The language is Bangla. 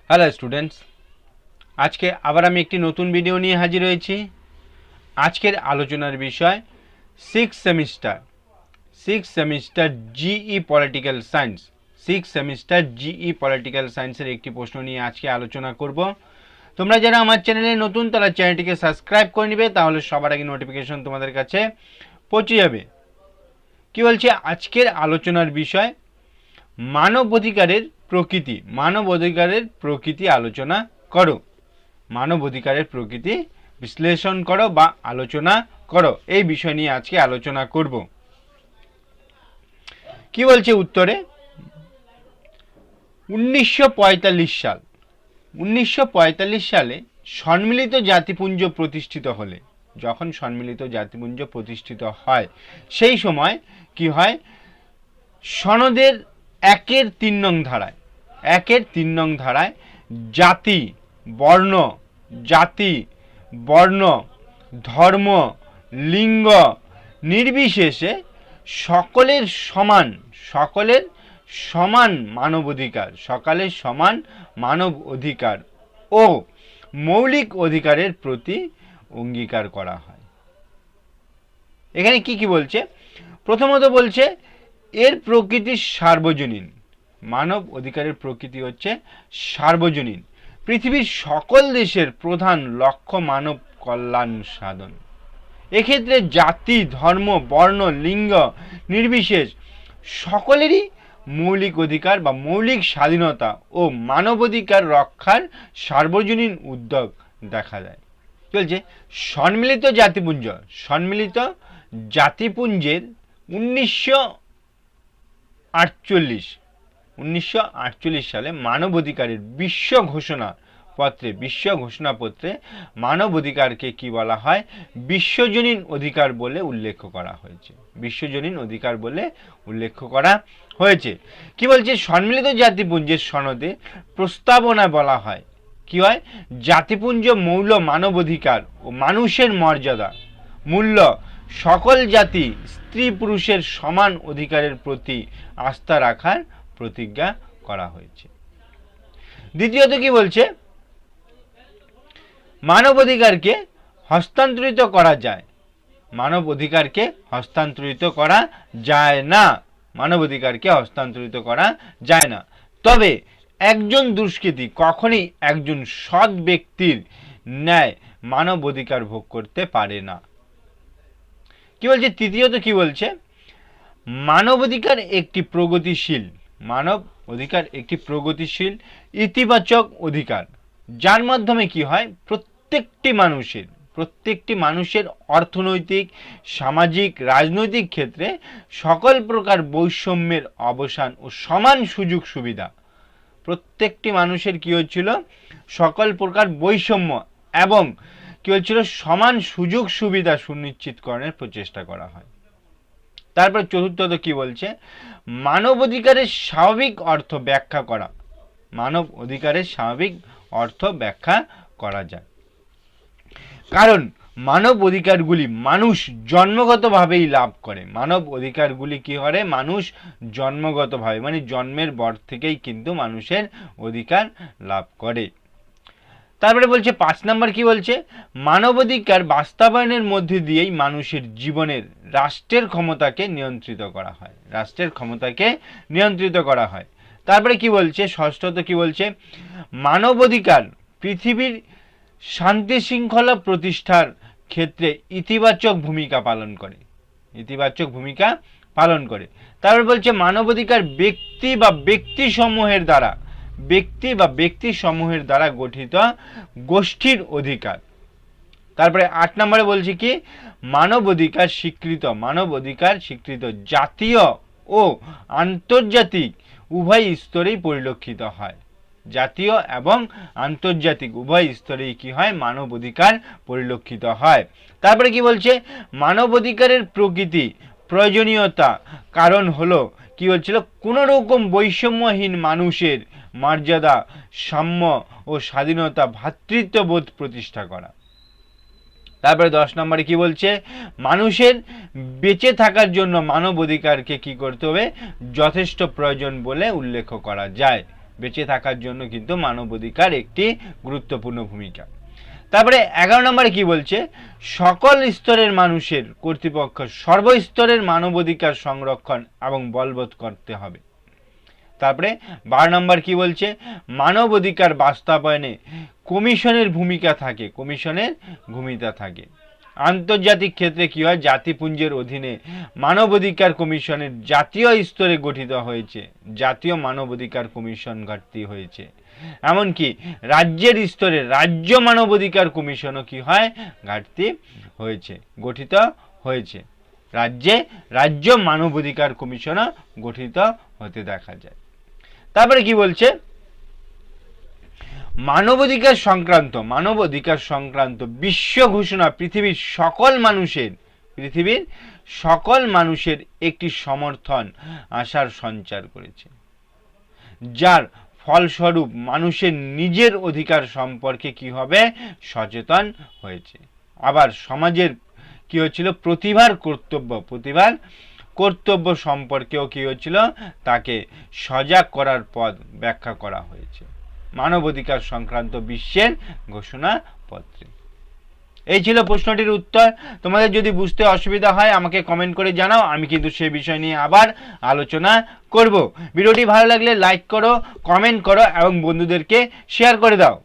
হ্যালো স্টুডেন্টস, আজকে আবার আমি একটি নতুন ভিডিও নিয়ে হাজির হয়েছি। আজকের আলোচনার বিষয় সিক্স সেমিস্টার জিই পলিটিক্যাল সায়েন্সের একটি প্রশ্ন নিয়ে আজকে আলোচনা করব। তোমরা যারা আমার চ্যানেলে নতুন তারা চ্যানেলটিকে সাবস্ক্রাইব করে নেবে, তাহলে সবার আগে নোটিফিকেশন তোমাদের কাছে পৌঁছে যাবে। কি বলছে আজকের আলোচনার বিষয়? মানব অধিকারের প্রকৃতি আলোচনা করো। মানব অধিকারের প্রকৃতি বিশ্লেষণ করো বা আলোচনা করো, এই বিষয় নিয়ে আজকে আলোচনা করব। কি বলছে উত্তরে? 1945 সালে সম্মিলিত জাতিপুঞ্জ প্রতিষ্ঠিত হলে, যখন সম্মিলিত জাতিপুঞ্জ প্রতিষ্ঠিত হয় সেই সময় কি হয়? সনদের একের 3 নং ধারায় জাতি বর্ণ ধর্ম লিঙ্গ নির্বিশেষে সকলের সমান মানব অধিকার ও মৌলিক অধিকারের প্রতি অঙ্গীকার করা হয়। এখানে কি বলছে? প্রথমত বলছে এর প্রকৃতি সার্বজনীন। মানব অধিকারের প্রকৃতি হচ্ছে সার্বজনীন। পৃথিবীর সকল দেশের প্রধান লক্ষ্য মানব কল্যাণ সাধন। এক্ষেত্রে জাতি ধর্ম বর্ণ লিঙ্গ নির্বিশেষ সকলেরই মৌলিক অধিকার বা মৌলিক স্বাধীনতা ও মানবাধিকার রক্ষার সার্বজনীন উদ্যোগ দেখা যায়। চলছে সম্মিলিত জাতিপুঞ্জের 1948 সালে মানবাধিকারের বিশ্ব ঘোষণাপত্রে মানবাধিকারকে কি বলা হয়? বিশ্বজনীন অধিকার বলে উল্লেখ করা হয়েছে। কি বলছে? সম্মিলিত জাতিপুঞ্জের সনদে প্রস্তাবনা বলা হয় কি হয়? জাতিপুঞ্জ মৌল মানবাধিকার ও মানুষের মর্যাদা মূল্য সকল জাতি স্ত্রী পুরুষের সমান অধিকারের প্রতি আস্থা রাখার প্রতিজ্ঞা করা হয়েছে। দ্বিতীয়ত কি বলছে? মানবাধিকারকে হস্তান্তরিত করা যায় না। তবে একজন দুষ্কৃতী কখনই একজন সৎ ব্যক্তির ন্যায় মানব অধিকার ভোগ করতে পারে না। কি বলছে? তৃতীয়ত কি বলছে? মানব অধিকার একটি প্রগতিশীল ইতিবাচক অধিকার, যার মাধ্যমে কি হয়? প্রত্যেকটি মানুষের অর্থনৈতিক সামাজিক রাজনৈতিক ক্ষেত্রে সকল প্রকার বৈষম্যের অবসান ও সমান সুযোগ সুবিধা। প্রত্যেকটি মানুষের কি হচ্ছিল? সকল প্রকার বৈষম্য এবং কি হচ্ছিল? সমান সুযোগ সুবিধা সুনিশ্চিতকরণের প্রচেষ্টা করা হয়। তারপর চতুর্থত কি বলছে? মানব অধিকারের স্বাভাবিক অর্থ ব্যাখ্যা করা যায়। কারণ মানব অধিকারগুলি মানুষ জন্মগতভাবেই লাভ করে। মানুষ জন্মগতভাবে মানে জন্মের পর থেকেই কিন্তু মানুষের অধিকার লাভ করে। তারপরে বলছে 5 নম্বর কি বলছে? মানবাধিকার বাস্তবায়নের মধ্যে দিয়েই মানুষের জীবনের রাষ্ট্রের ক্ষমতাকে নিয়ন্ত্রিত করা হয়। তারপরে কি বলছে? ষষ্ঠত কি বলছে? মানবাধিকার পৃথিবীর শান্তি শৃঙ্খলা প্রতিষ্ঠার ক্ষেত্রে ইতিবাচক ভূমিকা পালন করে। তারপরে বলছে মানবাধিকার ব্যক্তি বা ব্যক্তি সমূহের দ্বারা গঠিত গোষ্ঠীর অধিকার। তারপরে 8 নম্বরে বলছি কি? মানবাধিকার স্বীকৃত জাতীয় ও আন্তর্জাতিক উভয় স্তরেই পরিলক্ষিত হয়। জাতীয় এবং আন্তর্জাতিক উভয় স্তরেই কি হয়? মানবাধিকার পরিলক্ষিত হয়। তারপরে কি বলছে? মানবাধিকারের প্রকৃতি প্রয়োজনীয়তা কারণ হলো কি হচ্ছিল? কোন রকম বৈষম্যহীন মানুষের মর্যাদা সাম্য ও স্বাধীনতা ভ্রাতৃত্ববোধ প্রতিষ্ঠা করা। তারপরে 10 নম্বরে কি বলছে? মানুষের বেঁচে থাকার জন্য মানব অধিকারকে কি করতে হবে? যথেষ্ট প্রয়োজন বলে উল্লেখ করা যায়। বেঁচে থাকার জন্য কিন্তু মানবাধিকার একটি গুরুত্বপূর্ণ ভূমিকা। তারপরে 11 নম্বরে কি বলছে, সকল স্তরের মানুষের কর্তৃপক্ষ সর্বস্তরের মানবাধিকার সংরক্ষণ এবং বলবৎ করতে হবে। তারপরে 12 নম্বর কি বলছে, মানবাধিকার বাস্তবায়নে কমিশনের ভূমিকা থাকে, কমিশনের ভূমিকা থাকে। আন্তর্জাতিক ক্ষেত্রে কি হয়, জাতিপুঞ্জের অধীনে মানবাধিকার কমিশনের জাতীয় স্তরে গঠিত হয়েছে, জাতীয় মানবাধিকার কমিশন ঘাটতি হয়েছে। এমনকি রাজ্যের স্তরে রাজ্য মানবাধিকার কমিশনও কি হয়, ঘাটতি হয়েছে, গঠিত হয়েছে। রাজ্যে রাজ্য মানবাধিকার কমিশনও গঠিত হতে দেখা যায়। তারপরে কি বলছে, মানবাধিকার সংক্রান্ত বিশ্ব ঘোষণা পৃথিবীর সকল মানুষের একটি সমর্থন আশার সঞ্চার করেছে, যার ফলস্বরূপ মানুষের নিজের অধিকার সম্পর্কে কি হবে, সচেতন হয়েছে। আবার সমাজের কি হচ্ছিল, প্রতিভার কর্তব্য সম্পর্কেও কি হচ্ছিল, তাকে সজাগ করার পথ ব্যাখ্যা করা হয়েছে মানবাধিকার সংক্রান্ত বিশ্বের ঘোষণাপত্রে। এই ছিল প্রশ্নটির উত্তর। তোমাদের যদি বুঝতে অসুবিধা হয় আমাকে কমেন্ট করে জানাও, আমি কিন্তু সেই বিষয় নিয়ে আবার আলোচনা করব। ভিডিওটি ভালো লাগলে লাইক করো, কমেন্ট করো এবং বন্ধুদেরকে শেয়ার করে দাও।